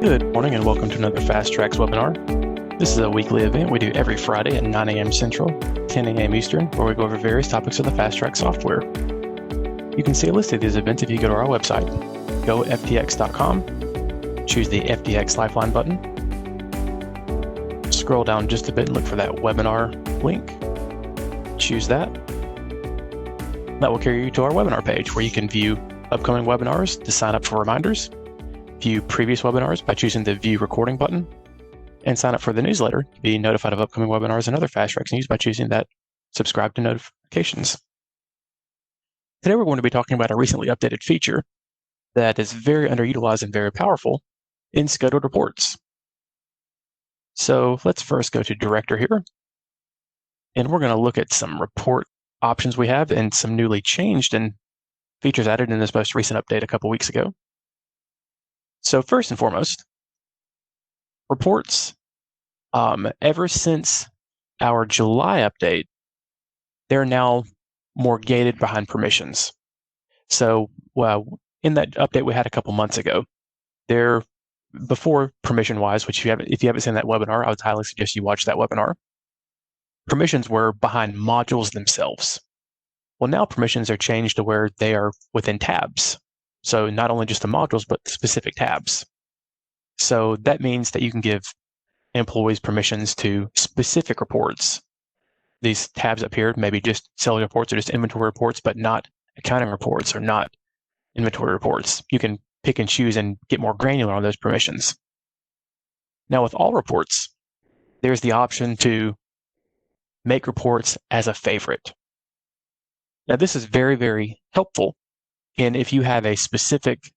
Good morning and welcome to another FasTrax webinar. This is a weekly event we do every Friday at 9 a.m. Central, 10 a.m. Eastern, where we go over various topics of the FasTrax software. You can see a list of these events if you go to our website. Go ftx.com, choose the FTX Lifeline button, scroll down just a bit and look for that webinar link. Choose that. That will carry you to our webinar page where you can view upcoming webinars to sign up for reminders, view previous webinars by choosing the View Recording button, and sign up for the newsletter to be notified of upcoming webinars and other FasTrax news by choosing that Subscribe to Notifications. Today we're going to be talking about a recently updated feature that is very underutilized and very powerful in scheduled reports. So let's first go to Director here, and we're going to look at some report options we have and some newly changed and features added in this most recent update a couple weeks ago. So first and foremost, reports, ever since our July update, they're now more gated behind permissions. So in that update we had a couple months ago, there, before permission-wise, which if you haven't seen that webinar, I would highly suggest you watch that webinar. Permissions were behind modules themselves. Well, now permissions are changed to where they are within tabs. So not only just the modules, but specific tabs. So that means that you can give employees permissions to specific reports. These tabs up here, maybe just sales reports or just inventory reports, but not accounting reports or not inventory reports. You can pick and choose and get more granular on those permissions. Now with all reports, there's the option to make reports as a favorite. Now this is very, very helpful. And if you have a specific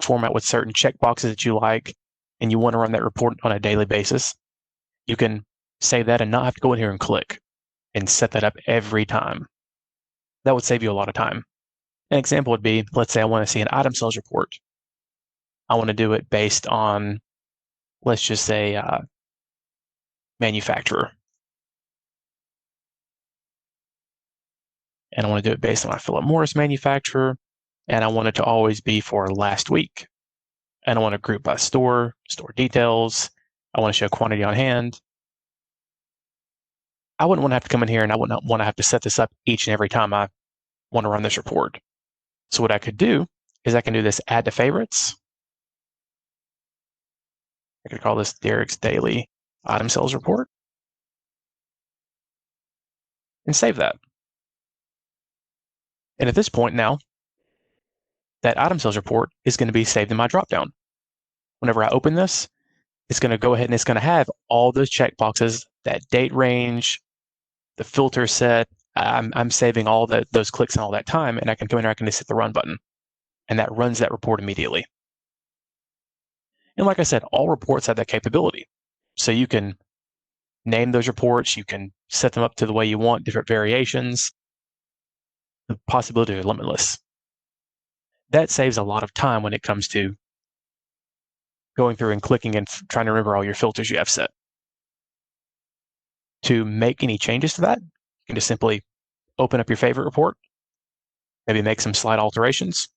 format with certain checkboxes that you like, and you want to run that report on a daily basis, you can save that and not have to go in here and click and set that up every time. That would save you a lot of time. An example would be, let's say I want to see an item sales report. I want to do it based on, let's just say, manufacturer. And I want to do it based on my Philip Morris manufacturer, and I want it to always be for last week. And I want to group by store details. I want to show quantity on hand. I wouldn't want to have to come in here and I wouldn't want to have to set this up each and every time I want to run this report. So what I could do is I can do this add to favorites. I could call this Derek's Daily Item Sales Report and save that. And at this point now, that item sales report is going to be saved in my dropdown. Whenever I open this, it's going to go ahead and it's going to have all those checkboxes, that date range, the filter set. I'm saving all those clicks and all that time, and I can come in here, I can just hit the run button, and that runs that report immediately. And like I said, all reports have that capability. So you can name those reports, you can set them up to the way you want, different variations. The possibilities are limitless. That saves a lot of time when it comes to going through and clicking and trying to remember all your filters you have set. To make any changes to that, you can just simply open up your favorite report, maybe make some slight alterations,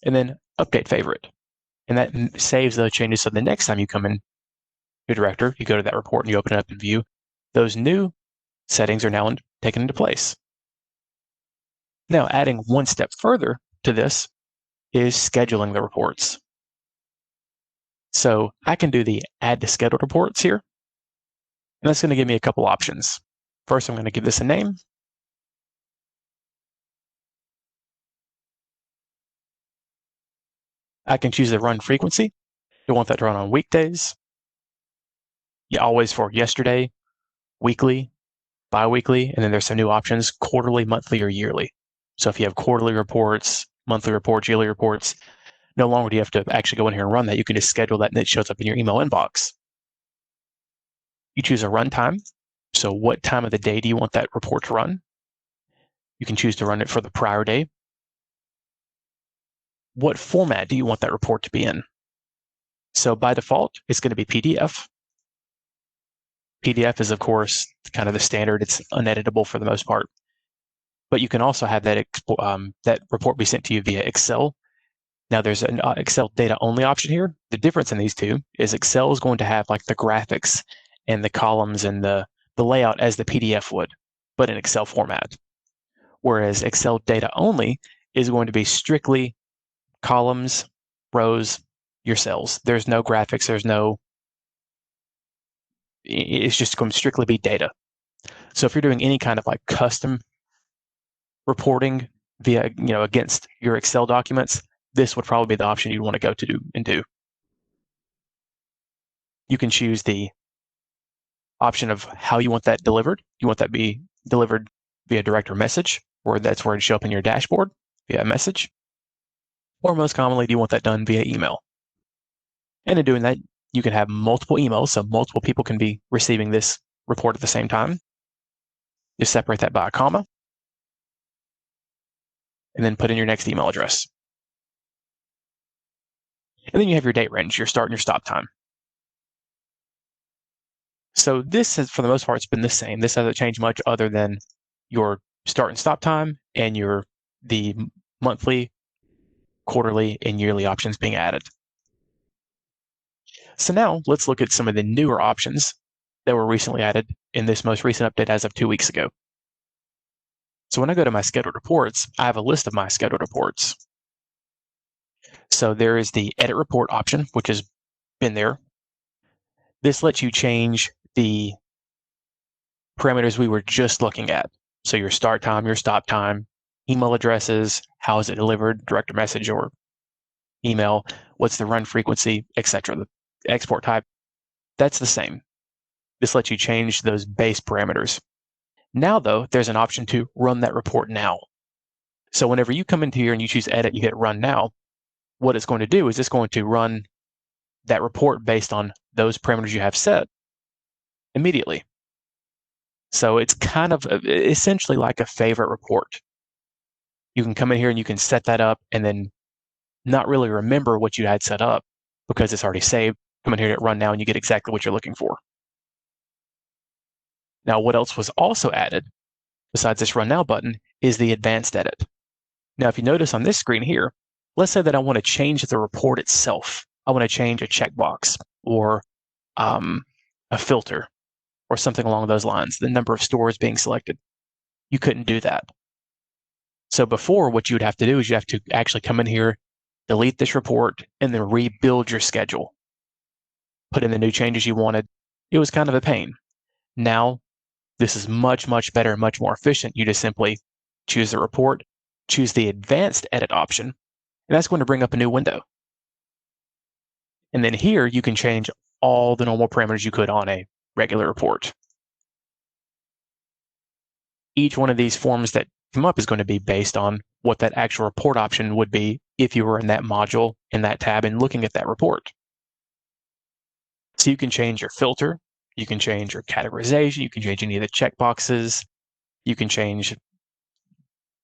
and then update favorite. And that saves those changes. So the next time you come in to Director, you go to that report and you open it up and view, those new settings are now taken into place. Now, adding one step further to this is scheduling the reports. So I can do the add to scheduled reports here. And that's going to give me a couple options. First, I'm going to give this a name. I can choose the run frequency. You want that to run on weekdays. You always for yesterday, weekly, bi-weekly, and then there's some new options, quarterly, monthly, or yearly. So if you have quarterly reports, monthly reports, yearly reports, no longer do you have to actually go in here and run that. You can just schedule that and it shows up in your email inbox. You choose a run time. So what time of the day do you want that report to run? You can choose to run it for the prior day. What format do you want that report to be in? So by default, it's going to be PDF. PDF is, of course, kind of the standard. It's uneditable for the most part. But you can also have that report be sent to you via Excel. Now there's an Excel data only option here. The difference in these two is Excel is going to have like the graphics and the columns and the layout as the PDF would, but in Excel format. Whereas Excel data only is going to be strictly columns, rows, your cells. There's no graphics, it's just going to strictly be data. So if you're doing any kind of like custom reporting via, against your Excel documents, this would probably be the option you'd want to go to do. You can choose the option of how you want that delivered. You want that be delivered via direct or message, or that's where it show up in your dashboard via a message. Or most commonly, do you want that done via email? And in doing that, you can have multiple emails, so multiple people can be receiving this report at the same time. Just separate that by a comma, and then put in your next email address. And then you have your date range, your start and your stop time. So this is, for the most part, it's been the same. This hasn't changed much other than your start and stop time and the monthly, quarterly, and yearly options being added. So now let's look at some of the newer options that were recently added in this most recent update as of 2 weeks ago. So when I go to my scheduled reports, I have a list of my scheduled reports. So there is the edit report option, which has been there. This lets you change the parameters we were just looking at. So your start time, your stop time, email addresses, how is it delivered, direct message or email, what's the run frequency, etc. The export type, that's the same. This lets you change those base parameters. Now, though, there's an option to run that report now. So whenever you come into here and you choose edit, you hit run now, what it's going to do is it's going to run that report based on those parameters you have set immediately. So it's kind of essentially like a favorite report. You can come in here and you can set that up and then not really remember what you had set up because it's already saved. Come in here and hit run now and you get exactly what you're looking for. Now, what else was also added besides this run now button is the advanced edit. Now, if you notice on this screen here, let's say that I want to change the report itself. I want to change a checkbox or a filter or something along those lines, the number of stores being selected. You couldn't do that. So before, what you would have to do is you have to actually come in here, delete this report, and then rebuild your schedule. Put in the new changes you wanted. It was kind of a pain. Now, this is much, much better, much more efficient. You just simply choose the report, choose the advanced edit option, and that's going to bring up a new window. And then here, you can change all the normal parameters you could on a regular report. Each one of these forms that come up is going to be based on what that actual report option would be if you were in that module, in that tab, and looking at that report. So you can change your filter, you can change your categorization, you can change any of the checkboxes, you can change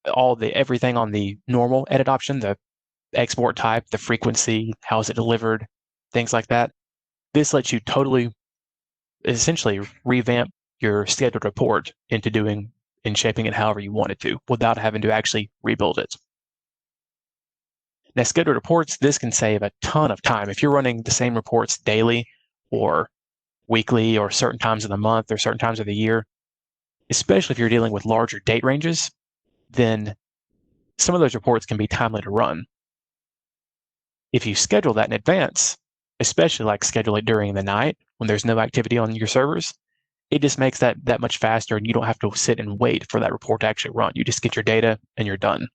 everything on the normal edit option, the export type, the frequency, how is it delivered, things like that. This lets you totally, essentially revamp your scheduled report into doing and shaping it however you want it to without having to actually rebuild it. Now, scheduled reports, this can save a ton of time. If you're running the same reports daily or weekly or certain times of the month or certain times of the year, especially if you're dealing with larger date ranges, then some of those reports can be timely to run. If you schedule that in advance, especially like schedule it during the night when there's no activity on your servers, it just makes that much faster and you don't have to sit and wait for that report to actually run. You just get your data and you're done.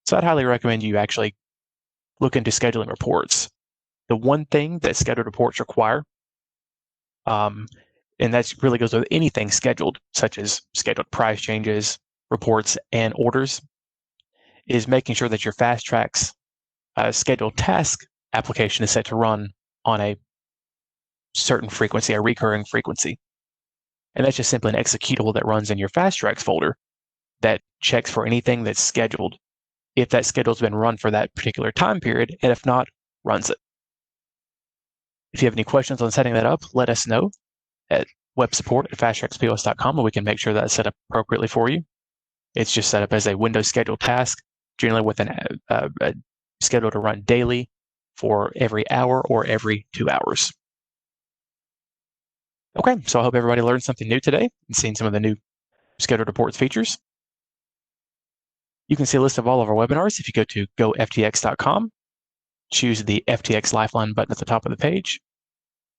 So I'd highly recommend you actually look into scheduling reports. The one thing that scheduled reports require, and that really goes with anything scheduled, such as scheduled price changes, reports, and orders, is making sure that your FasTrax scheduled task application is set to run on a certain frequency, a recurring frequency. And that's just simply an executable that runs in your FasTrax folder that checks for anything that's scheduled, if that schedule's been run for that particular time period, and if not, runs it. If you have any questions on setting that up, let us know at websupport@FasTraxPOS.com, and we can make sure that's set up appropriately for you. It's just set up as a Windows scheduled task, generally with a scheduled to run daily for every hour or every 2 hours. Okay, so I hope everybody learned something new today and seen some of the new scheduled reports features. You can see a list of all of our webinars if you go to goftx.com, choose the FTX Lifeline button at the top of the page,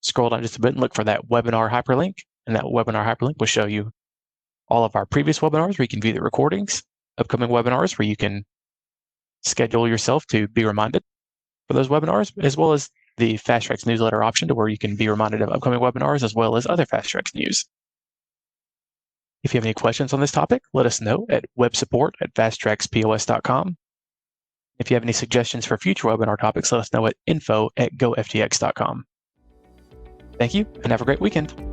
scroll down just a bit and look for that webinar hyperlink, and that webinar hyperlink will show you all of our previous webinars where you can view the recordings, upcoming webinars where you can schedule yourself to be reminded for those webinars, as well as the FasTrax newsletter option to where you can be reminded of upcoming webinars as well as other FasTrax news. If you have any questions on this topic, let us know at websupport@fasttraxpos.com. If you have any suggestions for future webinar topics, let us know at info@goftx.com. Thank you, and have a great weekend.